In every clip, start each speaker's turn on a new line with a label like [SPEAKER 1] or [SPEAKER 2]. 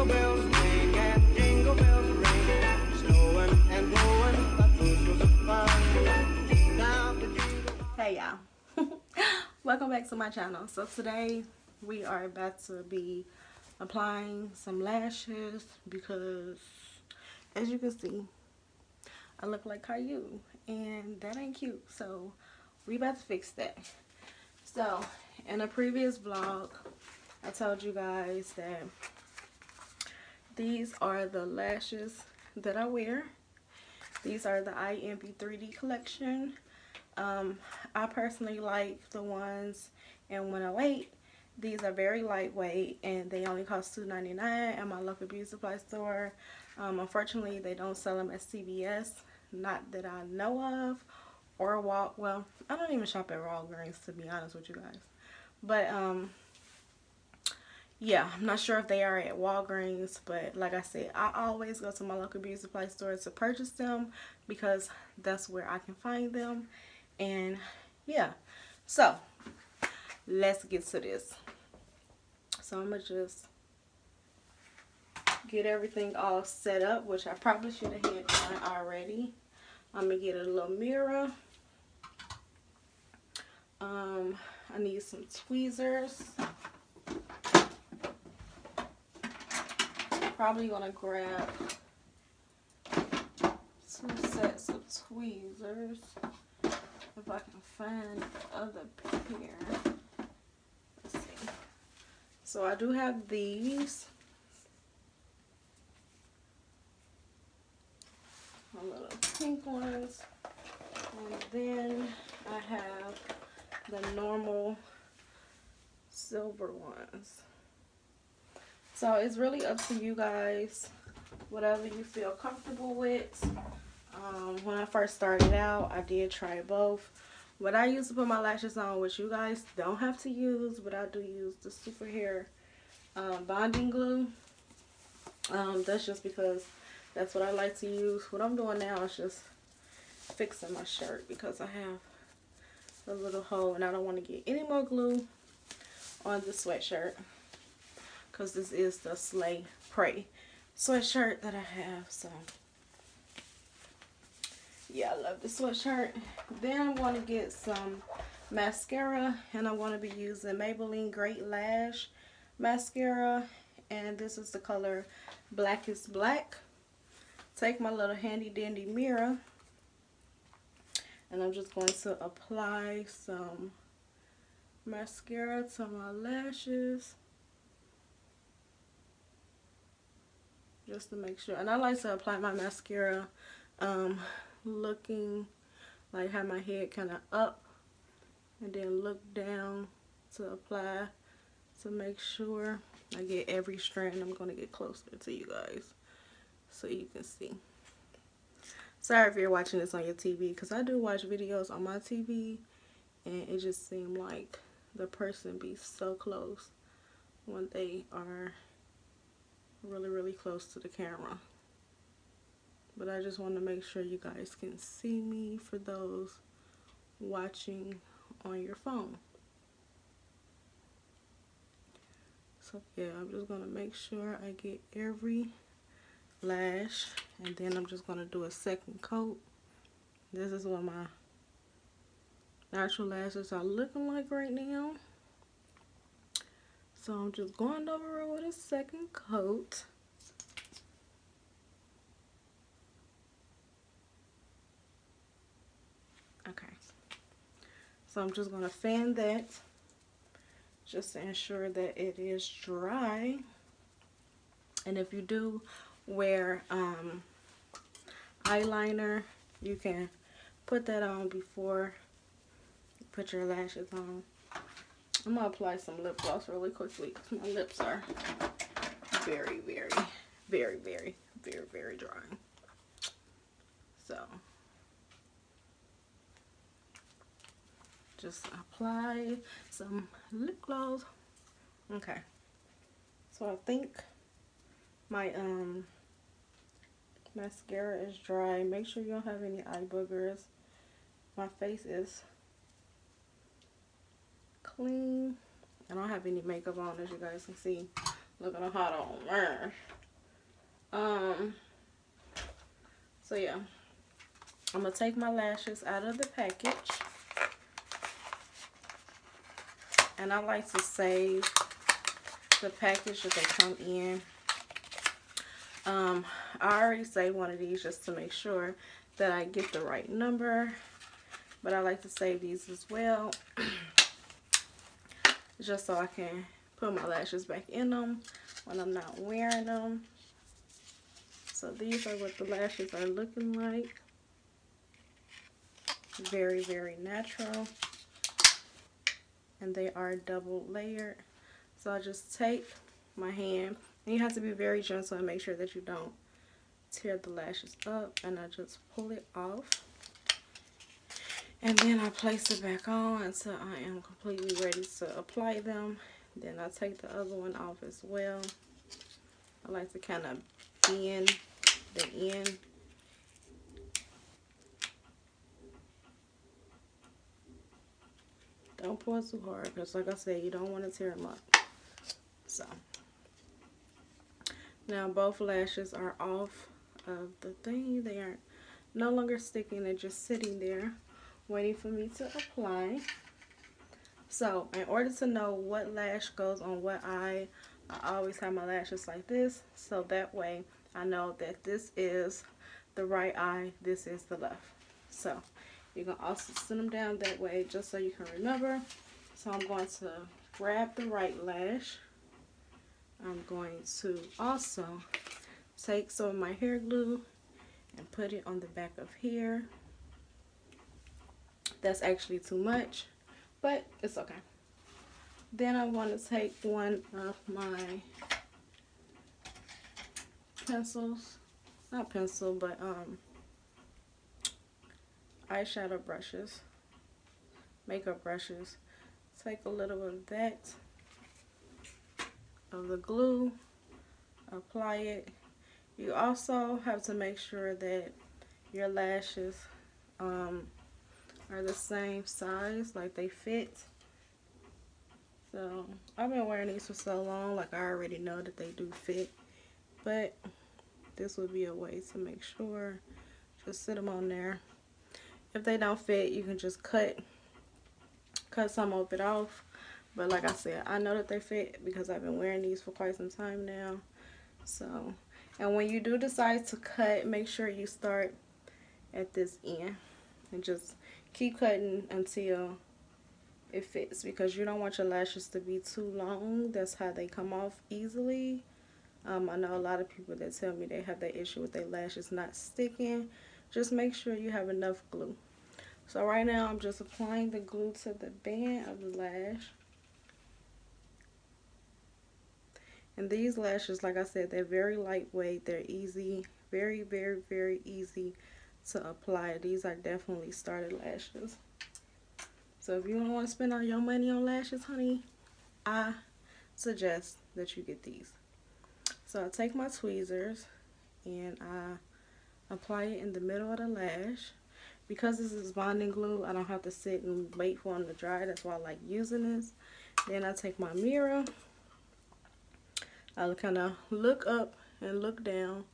[SPEAKER 1] bells ring and jingle bells ring, snowing and blowing, that bushels of fun. Now the jingle. Hey y'all, welcome back to my channel. So today we are about to be applying some lashes because, as you can see, I look like Caillou and that ain't cute. So we about to fix that. So in a previous vlog, I told you guys that these are the lashes that I wear. These are the IMB 3D collection. I personally like the ones in 108. These are very lightweight and they only cost $2.99 at my local beauty supply store. Unfortunately, they don't sell them at CVS, not that I know of, or well, I don't even shop at Walgreens, to be honest with you guys. But yeah, I'm not sure if they are at Walgreens, but like I said, I always go to my local beauty supply store to purchase them because that's where I can find them. And yeah, so let's get to this. So I'm gonna just get everything all set up, which I probably should have had done already. I'm gonna get a little mirror. I need some tweezers. Probably gonna grab 2 sets of tweezers if I can find the other pair. Let's see. So I do have these. My little pink ones. And then I have the normal silver ones. So it's really up to you guys, whatever you feel comfortable with. When I first started out, I did try both. What I use to put my lashes on, which you guys don't have to use, but I do use the Super Hair bonding glue. That's just because that's what I like to use. What I'm doing now is just fixing my shirt because I have a little hole and I don't want to get any more glue on the sweatshirt, because this is the Slay Pray sweatshirt that I have. So yeah, I love the sweatshirt. Then I'm going to get some mascara, and I'm going to be using Maybelline Great Lash mascara, and this is the color Black is Black. Take my little handy dandy mirror, and I'm just going to apply some mascara to my lashes just to make sure. And I like to apply my mascara looking like, have my head kind of up and then look down to apply, to make sure I get every strand. I'm going to get closer to you guys so you can see. Sorry if you're watching this on your TV, because I do watch videos on my TV and it just seemed like the person be so close when they are really close to the camera. But I just want to make sure you guys can see me for those watching on your phone. So yeah, I'm just going to make sure I get every lash, and then I'm just going to do a second coat. This is what my natural lashes are looking like right now. So I'm just going over it with a second coat. Okay, so I'm just going to fan that just to ensure that it is dry. And if you do wear eyeliner, you can put that on before you put your lashes on. I'm going to apply some lip gloss really quickly because my lips are very dry. So just apply some lip gloss. Okay, so I think my mascara is dry. Make sure you don't have any eye boogers. My face is clean. I don't have any makeup on, as you guys can see. Look at how hot on. So yeah, I'm gonna take my lashes out of the package, and I like to save the package that they come in. I already saved one of these just to make sure that I get the right number, but I like to save these as well just so I can put my lashes back in them when I'm not wearing them. So these are what the lashes are looking like. Very, very natural, and they are double layered. So I just take my hand, and you have to be very gentle and make sure that you don't tear the lashes up, and I just pull it off, and then I place it back on until I am completely ready to apply them. Then I take the other one off as well. I like to kind of bend the end. Don't pull too hard because, like I said, you don't want to tear them up. So now both lashes are off of the thing. They are no longer sticking. They're just sitting there waiting for me to apply. So in order to know what lash goes on what eye, I always have my lashes like this, so that way I know that this is the right eye, this is the left. So you can also sit them down that way just so you can remember. So I'm going to grab the right lash. I'm going to also take some of my hair glue and put it on the back of here. That's actually too much, but it's okay. Then I'm going to take one of my pencils, not pencil, but eyeshadow brushes, makeup brushes. Take a little of that, of the glue, apply it. You also have to make sure that your lashes are the same size, like they fit. So I've been wearing these for so long, like I already know that they do fit, but this would be a way to make sure. Just sit them on there. If they don't fit, you can just cut some of it off. But like I said, I know that they fit because I've been wearing these for quite some time now. So, and when you do decide to cut, make sure you start at this end and just keep cutting until it fits, because you don't want your lashes to be too long. That's how they come off easily. I know a lot of people that tell me they have that issue with their lashes not sticking. Just make sure you have enough glue. So right now I'm just applying the glue to the band of the lash. And these lashes, like I said, they're very lightweight. They're easy, very, very, very easy to apply. These are definitely starter lashes. So if you don't want to spend all your money on lashes, honey, I suggest that you get these. So I take my tweezers and I apply it in the middle of the lash. Because this is bonding glue, I don't have to sit and wait for them to dry. That's why I like using this. Then I take my mirror. I'll kind of look up and look down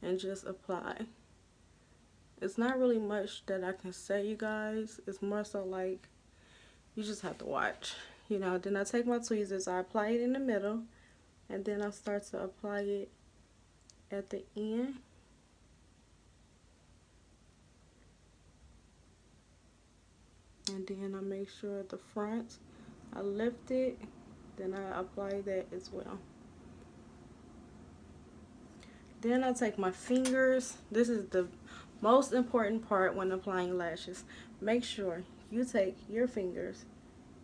[SPEAKER 1] and just apply. It's not really much that I can say, you guys. It's more so like you just have to watch. You know, then I take my tweezers, I apply it in the middle, and then I start to apply it at the end. And then I make sure at the front I lift it, then I apply that as well. Then I take my fingers. This is the most important part when applying lashes. Make sure you take your fingers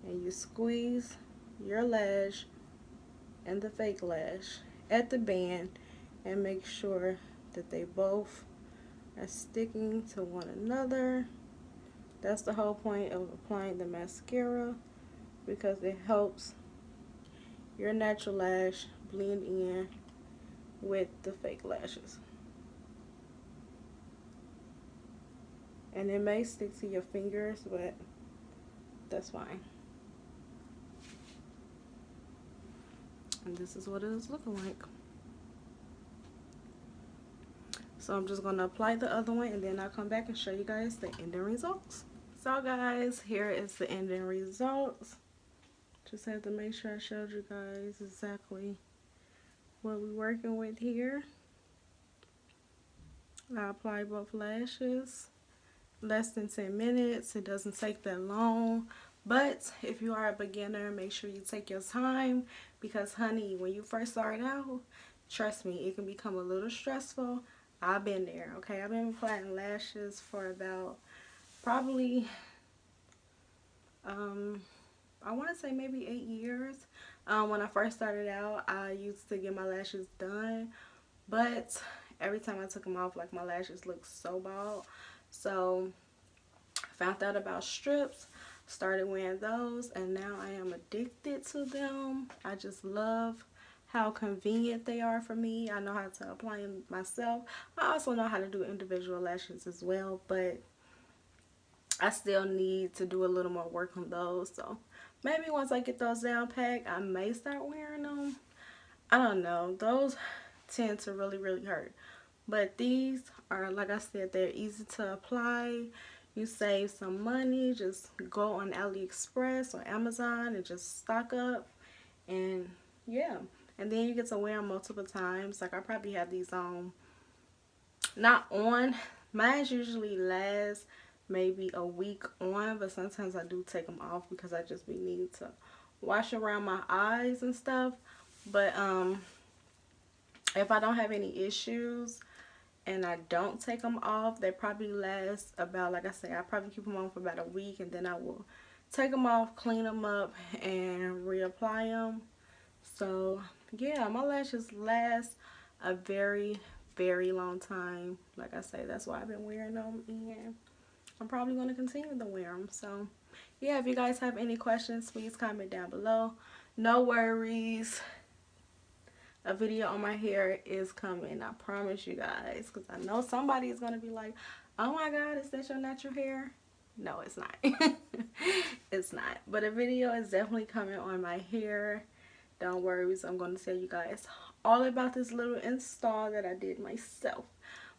[SPEAKER 1] and you squeeze your lash and the fake lash at the band and make sure that they both are sticking to one another. That's the whole point of applying the mascara, because it helps your natural lash blend in with the fake lashes. And it may stick to your fingers, but that's fine. And this is what it is looking like. So I'm just going to apply the other one, and then I'll come back and show you guys the ending results. So guys, here is the ending results. Just had to make sure I showed you guys exactly what we're working with here. I apply both lashes. Less than 10 minutes. It doesn't take that long. But if you are a beginner, make sure you take your time, because honey, when you first start out, trust me, it can become a little stressful. I've been there, okay? I've been applying lashes for about probably I want to say maybe 8 years. When I first started out, I used to get my lashes done, but every time I took them off, like, my lashes looked so bald. So found out about strips, started wearing those, and now I am addicted to them. I just love how convenient they are for me. I know how to apply them myself. I also know how to do individual lashes as well, but I still need to do a little more work on those. So maybe once I get those down packed, I may start wearing them. I don't know. Those tend to really hurt. But these are, like I said, they're easy to apply. You save some money. Just go on AliExpress or Amazon and just stock up. And yeah. And then you get to wear them multiple times. Like, I probably have these on. Not on. Mine usually lasts maybe a week on. But sometimes I do take them off because I just be needing to wash around my eyes and stuff. But if I don't have any issues and I don't take them off, they probably last about, like I say, I probably keep them on for about a week, and then I will take them off, clean them up, and reapply them. So yeah, my lashes last a very long time. Like I say, that's why I've been wearing them, and I'm probably going to continue to wear them. So yeah, if you guys have any questions, please comment down below. No worries, a video on my hair is coming, I promise you guys, because I know somebody is going to be like, oh my god, is that your natural hair? No, it's not. It's not, but a video is definitely coming on my hair. Don't worry, so I'm going to tell you guys all about this little install that I did myself.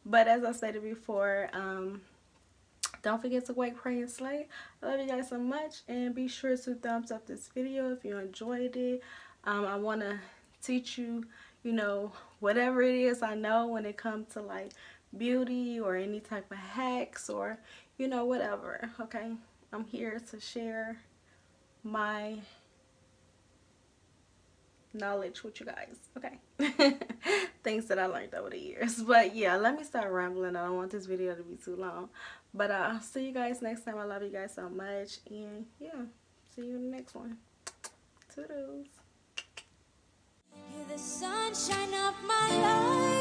[SPEAKER 1] But as I stated before, don't forget to wake, pray, and slay. I love you guys so much, and be sure to thumbs up this video if you enjoyed it. I want to teach you, you know, whatever it is I know when it comes to like beauty or any type of hacks or, you know, whatever. Okay, I'm here to share my knowledge with you guys. Okay. Things that I learned over the years. But yeah, let me start rambling. I don't want this video to be too long, but I'll see you guys next time. I love you guys so much, and yeah, see you in the next one. Toodles. You're the sunshine of my life.